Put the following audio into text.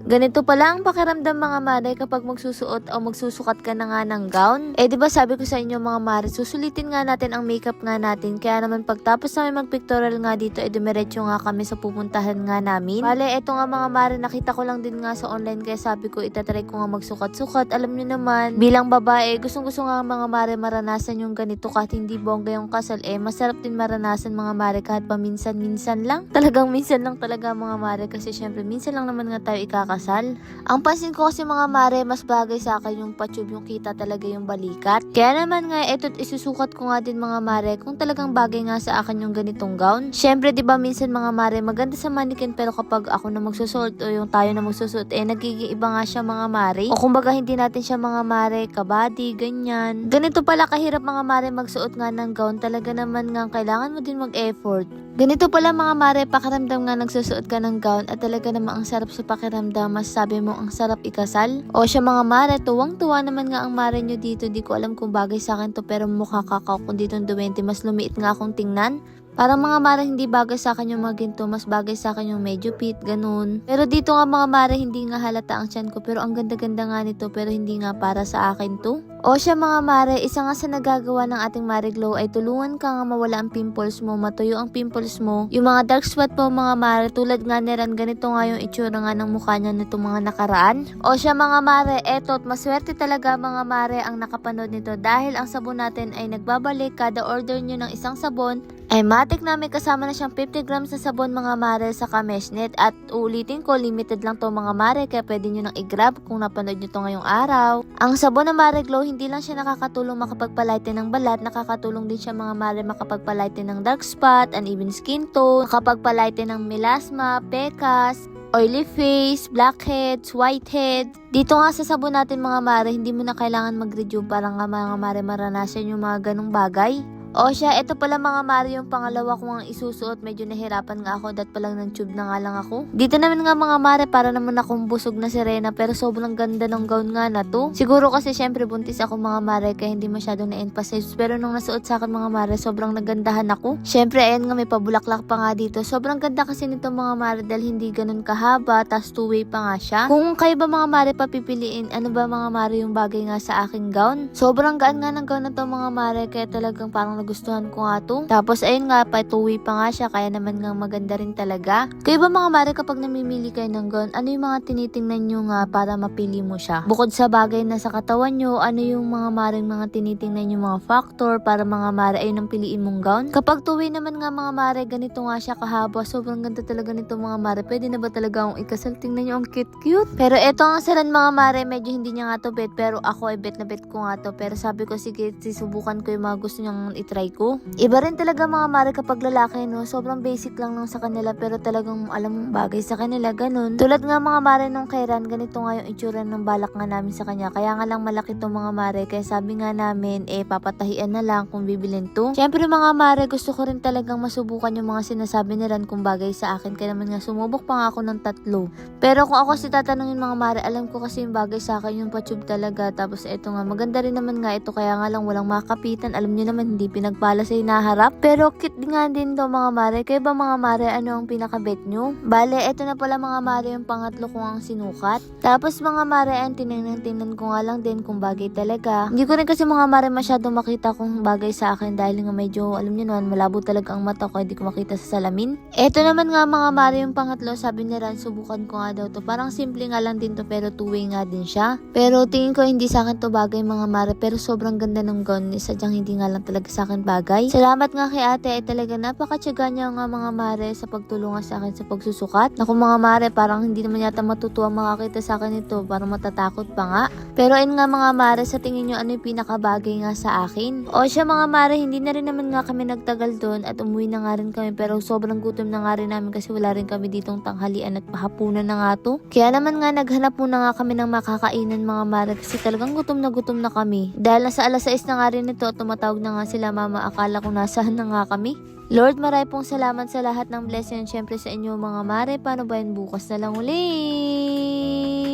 Ganito pala ang pakiramdam mga mare kapag magsusuot o magsusukat ka na nga ng gown. Eh di ba sabi ko sa inyo mga mare, susulitin nga natin ang makeup nga natin. Kaya naman pagtapos namin mag-pictorial nga dito, dumiretso nga kami sa pupuntahan nga namin. Bale, eto nga mga mare, nakita ko lang din nga sa online kaya sabi ko itatry ko nga magsukat-sukat. Alam niyo naman, bilang babae, gustong-gusto nga mga mare maranasan yung ganito kahit hindi bongga yung kasal. Masarap din maranasan mga mare kahit paminsan-minsan lang. Talagang minsan lang talaga mga mare kasi syempre minsan lang naman nga tayo ikakasal. Ang pansin ko kasi mga mare, mas bagay sa akin yung patube, yung kita talaga yung balikat. Kaya naman nga, eto't isusukat ko nga din mga mare kung talagang bagay nga sa akin yung ganitong gown. Syempre, di ba minsan mga mare, maganda sa mannequin pero kapag ako na magsusuot o yung tayo na magsusuot, nagiging iba nga siya mga mare. O kumbaga hindi natin siya mga mare, kabady, ganyan. Ganito pala kahirap mga mare magsuot nga ng gown. Talaga naman nga kailangan mo din mag-effort. Ganito pala mga mare, pakiramdam nga nagsusuot ka ng gown at talaga namang ang sarap sa pakiramdam. Masasabi mo ang sarap ikasal. O siya mga mare, tuwang-tuwa naman nga ang mare nyo dito. Di ko alam kung bagay sa akin to pero mukha kakao kung dito 20. Mas lumiit nga akong tingnan. Parang mga mare hindi bagay sa akin yung mga ginto, mas bagay sa akin yung medyo fit, ganun. Pero dito nga mga mare hindi nga halata ang tiyan ko pero ang ganda-ganda nga nito pero hindi nga para sa akin to. O siya mga mare, isa nga sa nagagawa ng ating Mare Glow ay tulungan ka nga mawala ang pimples mo, matuyo ang pimples mo. Yung mga dark spot mo mga mare, tulad nga ni Ran, ganito nga yung itsura nga ng mukha niya nitong mga nakaraan. O siya mga mare, eto't maswerte talaga mga mare ang nakapanood nito dahil ang sabon natin ay nagbabalik. Kada order nyo ng isang sabon ay matik namin kasama na siyang 50 grams na sabon mga mare sa Kameshnet. At ulitin ko, limited lang to mga mare kaya pwede nyo nang i-grab kung napanood nyo to ngayong araw. Ang sabon ng Mare Glow, hindi lang siya nakakatulong makapagpalighten ng balat, nakakatulong din siya mga mare makapagpalighten ng dark spot, uneven skin tone, makapagpalighten ng melasma, pekas, oily face, blackheads, whitehead. Dito nga sa sabon natin mga mare, hindi mo na kailangan mag-rejuve para nga mga mare maranasan yung mga ganong bagay. O siya, ito pala mga mare yung pangalawa kong ang isusuot. Medyo nahirapan nga ako, dat palang ng tube na nga lang ako. Dito naman nga mga mare, para naman akong busog na sirena pero sobrang ganda ng gown nga na to. Siguro kasi syempre buntis ako mga mare kaya hindi masyadong na-emphasize. Pero nung nasuot sa akin mga mare, sobrang nagandahan ako. Syempre ayan nga may pabulaklak pa nga dito. Sobrang ganda kasi nito mga mare dahil hindi ganun kahaba, tas two-way pa nga siya. Kung kayo ba mga mare papipiliin, ano ba mga mare yung bagay nga sa aking gown? Sobrang gaan nga ng gown na to mga mare kaya talagang parang nagustuhan ko nga to. Tapos ayun nga, patuwi pa nga siya kaya naman nga maganda rin talaga. Kayo ba mga mare kapag namimili kayo ng gown, ano yung mga tinitingnan nyo nga para mapili mo siya? Bukod sa bagay na sa katawan nyo, ano yung mga mare mga tinitingnan nyo mga factor para mga mare ayun ang piliin mong gown? Kapag tuwi naman nga mga mare, ganito nga siya kahaba. Sobrang ganda talaga nito mga mare. Pwede na ba talaga akong ikasal? Tingnan nyo ang cute-cute. Pero eto ang saran mga mare, medyo hindi niya nga to bet pero ako ay bet na bet ko nga to. Pero sabi ko sige, susubukan ko yung mga gusto niyang try ko. Iba rin talaga mga mare kapag lalaki no, sobrang basic lang nung sa kanila pero talagang alam mong bagay sa kanila, ganun. Tulad nga mga mare nung kay Ran, ganito nga yung itsura ng balak nga namin sa kanya. Kaya nga lang malaki to mga mare, kaya sabi nga namin papatahian na lang kung bibilin to. Syempre mga mare, gusto ko rin talagang masubukan yung mga sinasabi ni Ran kung bagay sa akin, kaya naman nga sumubok pa nga ako ng 3. Pero kung ako si tatanungin mga mare, alam ko kasi yung bagay sa akin yung patube talaga. Tapos eto nga, maganda rin naman nga ito kaya nga lang walang makapitan. Alam niyo naman hindi pinagpala sa hinaharap. Pero cute nga din to mga mare. Kayo ba mga mare, ano ang pinaka-bet nyo? Bale, eto na pala mga mare yung pangatlo kong ang sinukat. Tapos mga mare, tingnan ko nga lang din kung bagay talaga. Hindi ko rin kasi mga mare masyado makita kung bagay sa akin dahil nga medyo, alam niyo naman, malabo talaga ang mata ko, hindi ko makita sa salamin. Eto naman nga mga mare yung pangatlo, sabi ni Ran, subukan ko nga daw to. Parang simple nga lang din to pero two-way nga din siya. Pero tingin ko hindi sa akin to bagay mga mare pero sobrang ganda ng gown. Sadyang hindi nga lang talaga sa akin bagay. Salamat nga kay ate ay talaga napakatyaga niya nga mga mare sa pagtulungan sa akin sa pagsusukat. Naku mga mare, parang hindi naman yata matutuwa makakita sa akin ito, parang matatakot pa nga. Pero ayun nga mga mare, sa tingin nyo ano yung pinakabagay nga sa akin? O siya mga mare, hindi na rin naman nga kami nagtagal doon at umuwi na nga rin kami pero sobrang gutom na nga rin namin kasi wala rin kami ditong tanghalian at pahapunan na nga to. Kaya naman nga naghanap muna nga kami ng makakainan mga mare kasi talagang gutom na kami. Dahil nasa alas 6 na nga rin ito, tumatawag na nga sila mama, akala ko nasaan na nga kami. Lord, maray pong salamat sa lahat ng blessing. Siyempre sa inyo mga mare, paano ba yan bukas na lang ulit?